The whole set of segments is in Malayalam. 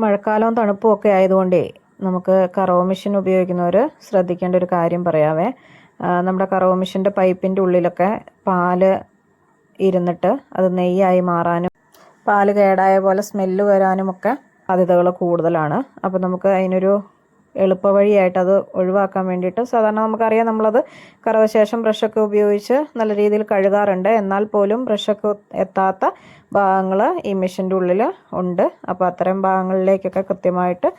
മഴക്കാലവും തണുപ്പും ഒക്കെ ആയതുകൊണ്ടേ നമുക്ക് കറവ മെഷീൻ ഉപയോഗിക്കുന്നവർ ശ്രദ്ധിക്കേണ്ട ഒരു കാര്യം പറയാവേ. നമ്മുടെ കറവ മെഷീൻ്റെ പൈപ്പിൻ്റെ ഉള്ളിലൊക്കെ പാല് ഇരുന്നിട്ട് അത് നെയ്യായി മാറാനും പാല് കേടായ പോലെ സ്മെല്ല് വരാനുമൊക്കെ സാധ്യതകൾ കൂടുതലാണ്. അപ്പോൾ നമുക്ക് അതിനൊരു എളുപ്പവഴിയായിട്ട് അത് ഒഴിവാക്കാൻ വേണ്ടിയിട്ട് സാധാരണ നമുക്കറിയാം, നമ്മളത് കറവ ശേഷം ബ്രഷൊക്കെ ഉപയോഗിച്ച് നല്ല രീതിയിൽ കഴുകാറുണ്ട്. എന്നാൽ പോലും ബ്രഷൊക്കെ എത്താത്ത ഭാഗങ്ങൾ ഈ മെഷീൻ്റെ ഉള്ളിൽ ഉണ്ട്. അപ്പോൾ അത്തരം ഭാഗങ്ങളിലേക്കൊക്കെ കൃത്യമായിട്ട്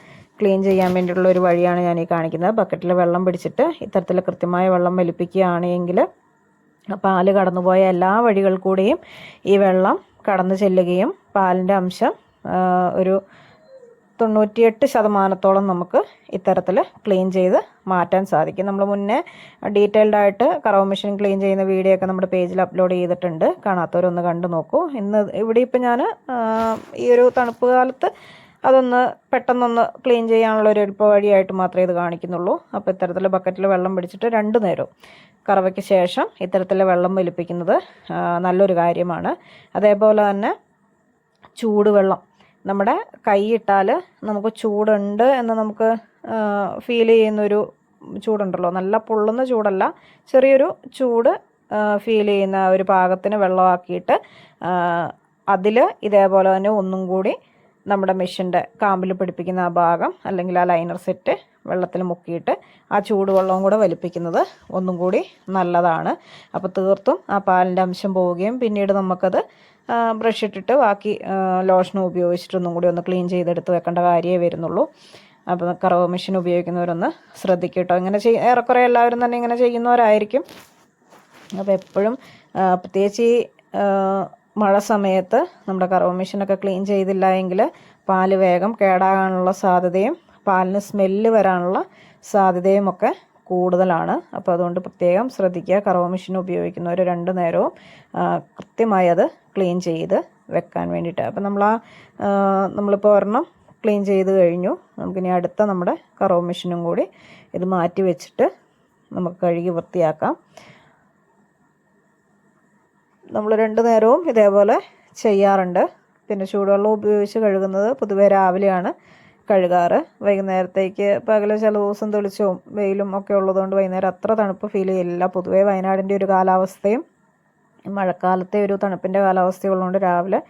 ക്ലീൻ ചെയ്യാൻ വേണ്ടിയിട്ടുള്ള ഒരു വഴിയാണ് ഞാൻ ഈ കാണിക്കുന്നത്. ബക്കറ്റിൽ വെള്ളം പിടിച്ചിട്ട് ഇത്തരത്തിൽ കൃത്യമായ വെള്ളം വലിപ്പിക്കുകയാണെങ്കിൽ പാല് കടന്നുപോയ എല്ലാ വഴികൾ കൂടെയും ഈ വെള്ളം കടന്നു ചെല്ലുകയും പാലിൻ്റെ അംശം ഒരു 98% നമുക്ക് ഇത്തരത്തിൽ ക്ലീൻ ചെയ്ത് മാറ്റാൻ സാധിക്കും. നമ്മൾ മുന്നേ ഡീറ്റെയിൽഡ് ആയിട്ട് കറവ മെഷീൻ ക്ലീൻ ചെയ്യുന്ന വീഡിയോ ഒക്കെ നമ്മുടെ പേജിൽ അപ്ലോഡ് ചെയ്തിട്ടുണ്ട്. കാണാത്തവരൊന്ന് കണ്ടു നോക്കൂ. ഇവിടെ ഇപ്പം ഞാൻ ഈ ഒരു തണുപ്പ് കാലത്ത് അതൊന്ന് പെട്ടെന്നൊന്ന് ക്ലീൻ ചെയ്യാനുള്ള ഒരു എളുപ്പ വഴിയായിട്ട് മാത്രമേ ഇത് കാണിക്കുന്നുള്ളൂ. അപ്പോൾ ഇത്തരത്തിൽ ബക്കറ്റിൽ വെള്ളം പിടിച്ചിട്ട് 2 നേരവും കറവയ്ക്ക് ശേഷം ഇത്തരത്തിൽ വെള്ളം വലിപ്പിക്കുന്നത് നല്ലൊരു കാര്യമാണ്. അതേപോലെ തന്നെ ചൂടുവെള്ളം നമ്മുടെ കൈയിട്ടാൽ നമുക്ക് ചൂടുണ്ട് എന്ന് നമുക്ക് ഫീൽ ചെയ്യുന്നൊരു ചൂടുണ്ടല്ലോ, നല്ല പൊള്ളുന്ന ചൂടല്ല, ചെറിയൊരു ചൂട് ഫീൽ ചെയ്യുന്ന ഒരു പാകത്തിന് വെള്ളമാക്കിയിട്ട് അതിൽ ഇതേപോലെ തന്നെ ഒന്നും കൂടി നമ്മുടെ മെഷീൻ്റെ കാമ്പിൽ പിടിപ്പിക്കുന്ന ആ ഭാഗം അല്ലെങ്കിൽ ആ ലൈനർ സെറ്റ് വെള്ളത്തിൽ മുക്കിയിട്ട് ആ ചൂടുവെള്ളവും കൂടെ വലിപ്പിക്കുന്നത് ഒന്നും കൂടി നല്ലതാണ്. അപ്പോൾ തീർത്തും ആ പാലിൻ്റെ അംശം പോവുകയും പിന്നീട് നമുക്കത് ബ്രഷ് ഇട്ടിട്ട് ബാക്കി ലോഷനും ഉപയോഗിച്ചിട്ടൊന്നും കൂടി ഒന്ന് ക്ലീൻ ചെയ്തെടുത്ത് വെക്കേണ്ട കാര്യമേ വരുന്നുള്ളൂ. അപ്പോൾ കറവ മെഷീൻ ഉപയോഗിക്കുന്നവരൊന്ന് ശ്രദ്ധിക്കുക കേട്ടോ. ഇങ്ങനെ ഏറെക്കുറെ എല്ലാവരും തന്നെ ഇങ്ങനെ ചെയ്യുന്നവരായിരിക്കും. അപ്പോൾ എപ്പോഴും പ്രത്യേകിച്ച് ഈ മഴ സമയത്ത് നമ്മുടെ കറവ മെഷീനൊക്കെ ക്ലീൻ ചെയ്തില്ല എങ്കിൽ പാല് വേഗം കേടാകാനുള്ള സാധ്യതയും പാലിന് സ്മെല്ല് വരാനുള്ള സാധ്യതയും ഒക്കെ കൂടുതലാണ്. അപ്പോൾ അതുകൊണ്ട് പ്രത്യേകം ശ്രദ്ധിക്കുക. കറവ മെഷീൻ ഉപയോഗിക്കുന്നവർ 2 നേരവും കൃത്യമായി അത് ക്ലീൻ ചെയ്ത് വെക്കാൻ വേണ്ടിയിട്ട്. അപ്പോൾ നമ്മളിപ്പോൾ ഒരെണ്ണം ക്ലീൻ ചെയ്ത് കഴിഞ്ഞു. നമുക്കിനി അടുത്ത നമ്മുടെ കറവ മെഷീനും കൂടി ഇത് മാറ്റി വെച്ചിട്ട് നമുക്ക് കഴുകി വൃത്തിയാക്കാം. നമ്മൾ 2 നേരവും ഇതേപോലെ ചെയ്യാറുണ്ട്. പിന്നെ ചൂടുവെള്ളം ഉപയോഗിച്ച് കഴുകുന്നത് പൊതുവേ രാവിലെയാണ് കഴുകാറ്. വൈകുന്നേരത്തേക്ക് പകൽ ചില ദിവസം തെളിച്ചവും വെയിലും ഒക്കെ ഉള്ളതുകൊണ്ട് വൈകുന്നേരം അത്ര തണുപ്പ് ഫീൽ ചെയ്യില്ല. പൊതുവേ വയനാടിൻ്റെ ഒരു കാലാവസ്ഥയും മഴക്കാലത്തെ ഒരു തണുപ്പിൻ്റെ കാലാവസ്ഥയുള്ളതുകൊണ്ട് രാവിലെ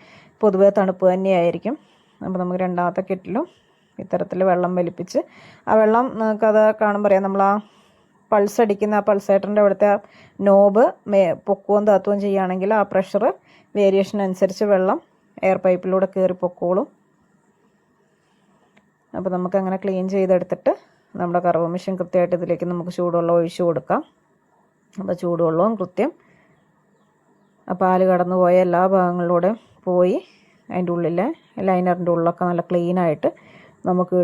പൊതുവേ തണുപ്പ് തന്നെയായിരിക്കും. അപ്പോൾ നമുക്ക് രണ്ടാമത്തെ കെറ്റിലും ഇത്തരത്തിൽ വെള്ളം വലിപ്പിച്ച് ആ വെള്ളം നമുക്കത് കാണുമ്പോൾ അറിയാം, നമ്മൾ ആ പൾസ് അടിക്കുന്ന ആ പൾസേറ്ററിൻ്റെ അവിടുത്തെ ആ നോബ് പൊക്കുകയും താത്തുകയും ചെയ്യുകയാണെങ്കിൽ ആ പ്രഷർ വേരിയേഷൻ അനുസരിച്ച് വെള്ളം എയർ പൈപ്പിലൂടെ കയറി പൊക്കോളും. അപ്പോൾ നമുക്കങ്ങനെ ക്ലീൻ ചെയ്തെടുത്തിട്ട് നമ്മുടെ കറവ മെഷീൻ കൃത്യമായിട്ട് ഇതിലേക്ക് നമുക്ക് ചൂടുവെള്ളം ഒഴിച്ചു കൊടുക്കാം. അപ്പോൾ ചൂടുവെള്ളവും കൃത്യം ആ പാല് കടന്നു പോയ എല്ലാ ഭാഗങ്ങളിലൂടെയും പോയി അതിൻ്റെ ഉള്ളിലെ ലൈനറിൻ്റെ ഉള്ളിലൊക്കെ നല്ല ക്ലീനായിട്ട് നമുക്ക്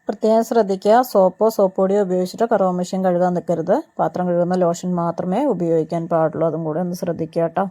പ്രത്യേകം ശ്രദ്ധിക്കുക. സോപ്പ് പൊടിയോ ഉപയോഗിച്ചിട്ട് കറവ മെഷീൻ കഴുകാൻ നിൽക്കരുത്. പാത്രം കഴുകുന്ന ലോഷൻ മാത്രമേ ഉപയോഗിക്കാൻ പാടുള്ളൂ. അതും കൂടെ ഒന്ന് ശ്രദ്ധിക്കുക കേട്ടോ.